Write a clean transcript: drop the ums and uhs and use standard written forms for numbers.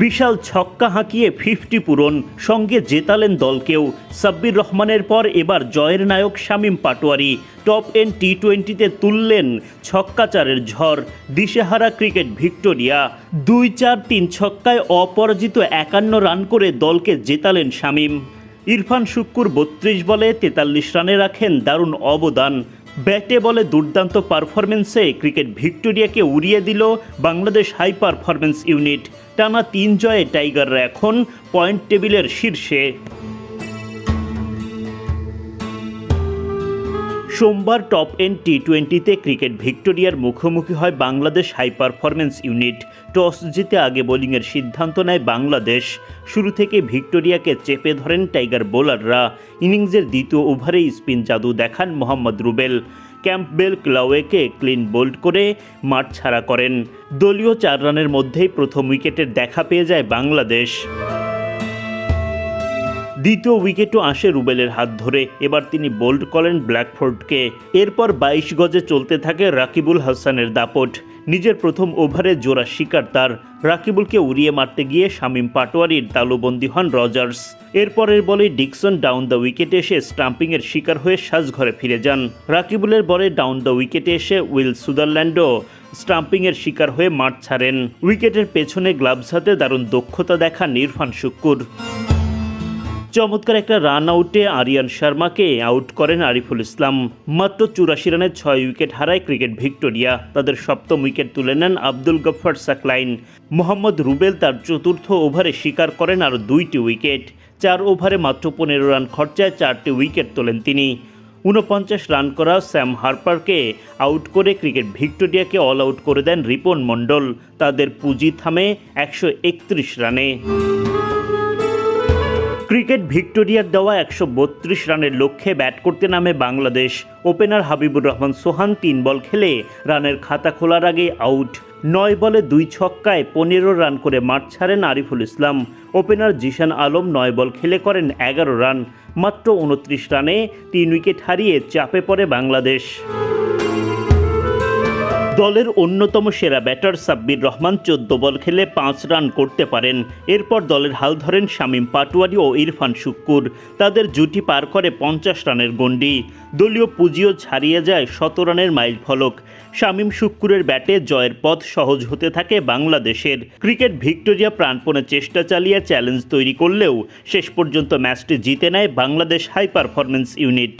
বিশাল ছক্কা হাঁকিয়ে 50 পূরণ, সঙ্গে জেতালেন দলকেও। সাব্বির রহমানের পর এবার জয়ের নায়ক শামীম পাটোয়ারি টপ এন্ড টি-20তে তুললেন ছক্কাচারের ঝড়। দিশেহারা ক্রিকেট ভিক্টোরিয়া 2-4-3 ছক্কায় অপরাজিত 51 রান করে দলকে জেতালেন শামীম। ইরফান শুক্কুর 32 বলে 43 রানে রাখেন দারুণ অবদান। ব্যাটে বলে দুর্দান্ত পারফরমেন্সে ক্রিকেট ভিক্টোরিয়াকে উড়িয়ে দিল বাংলাদেশ হাই পারফরমেন্স ইউনিট। টানা 3 জয়ে টাইগাররা এখন পয়েন্ট টেবিলের শীর্ষে। সোমবার টপ এন্ড টি-20তে ক্রিকেট ভিক্টোরিয়ার মুখোমুখি হয় Bangladesh high performance unit. Toss জিতে আগে বোলিংয়ের সিদ্ধান্ত নেয় বাংলাদেশ। শুরু থেকে ভিক্টোরিয়াকে চেপে ধরেন টাইগার বোলাররা। ইনিংসের দ্বিতীয় ওভারেই স্পিন জাদু দেখান মোহাম্মদ রুবেল। ক্যাম্পবেল ক্লাওয়েকে ক্লিন বোল্ড করে মাঠ ছাড়া করেন। দলীয় 4 রানের মধ্যেই প্রথম উইকেটের দেখা পেয়ে যায় বাংলাদেশ। দ্বিতীয় উইকেটও আসে রুবেলের হাত ধরে। এবার তিনি বোল্ড করেন ব্ল্যাকফোর্ডকে। এরপর 22 গজে চলতে থাকে রাকিবুল হাসানের দাপট। নিজের প্রথম ওভারে জোড়া শিকার তার। রাকিবুলকে উড়িয়ে মারতে গিয়ে শামীম পাটোয়ারির তালুবন্দী হন রজার্স। এরপরের বলে ডিকসন ডাউন দ্য উইকেটে এসে স্টাম্পিংয়ের শিকার হয়ে সাজঘরে ফিরে যান। রাকিবুলের বলে ডাউন দ্য উইকেটে এসে উইল সুদারল্যান্ডও স্টাম্পিংয়ের শিকার হয়ে মাঠ ছাড়েন। উইকেটের পেছনে গ্লাভস হাতে দারুণ দক্ষতা দেখান ইরফান শুক্কুর। চমৎকার একটা রান আউটে আরিয়ান শর্মাকে আউট করেন আরিফুল ইসলাম। মাত্র 84 রানে 6 উইকেট হারায় ক্রিকেট ভিক্টোরিয়া। তাদের সপ্তম উইকেট তুলে নেন আব্দুল গফফার সাকলাইন। মোহাম্মদ রুবেল তার চতুর্থ ওভারে শিকার করেন আরও 2টি উইকেট। 4 ওভারে মাত্র 15 রান খরচায় 4টি উইকেট তোলেন তিনি। 49 রান করা স্যাম হার্পারকে আউট করে ক্রিকেট ভিক্টোরিয়াকে অল আউট করে দেন রিপন মণ্ডল। তাদের পুঁজি থামে 131 রানে। ক্রিকেট ভিক্টোরিয়ার দেওয়া 132 রানের লক্ষ্যে ব্যাট করতে নামে বাংলাদেশ। ওপেনার হাবিবুর রহমান সোহান 3 বল খেলে রানের খাতা খোলার আগে আউট। 9 বলে 2 ছক্কায় 15 রান করে মাঠ ছাড়েন আরিফুল ইসলাম। ওপেনার জিশান আলম 9 বল খেলে করেন 11 রান। মাত্র 29 রানে 3 উইকেট হারিয়ে চাপে পড়ে বাংলাদেশ। দলের অন্যতম সেরা ব্যাটার সাব্বির রহমান 14 বল খেলে 5 রান করতে পারেন। এরপর দলের হাল ধরেন শামীম পাটোয়ারি ও ইরফান শুক্কুর। তাদের জুটি পার করে 50 রানের গণ্ডি। দলীয় পুঁজিও ছাড়িয়ে যায় 100 রানের মাইল ফলক। শামীম শুক্কুরের ব্যাটে জয়ের পথ সহজ হতে থাকে বাংলাদেশের। ক্রিকেট ভিক্টোরিয়া প্রাণপণে চেষ্টা চালিয়ে চ্যালেঞ্জ তৈরি করলেও শেষ পর্যন্ত ম্যাচটি জিতে নেয় বাংলাদেশ হাই পারফরমেন্স ইউনিট।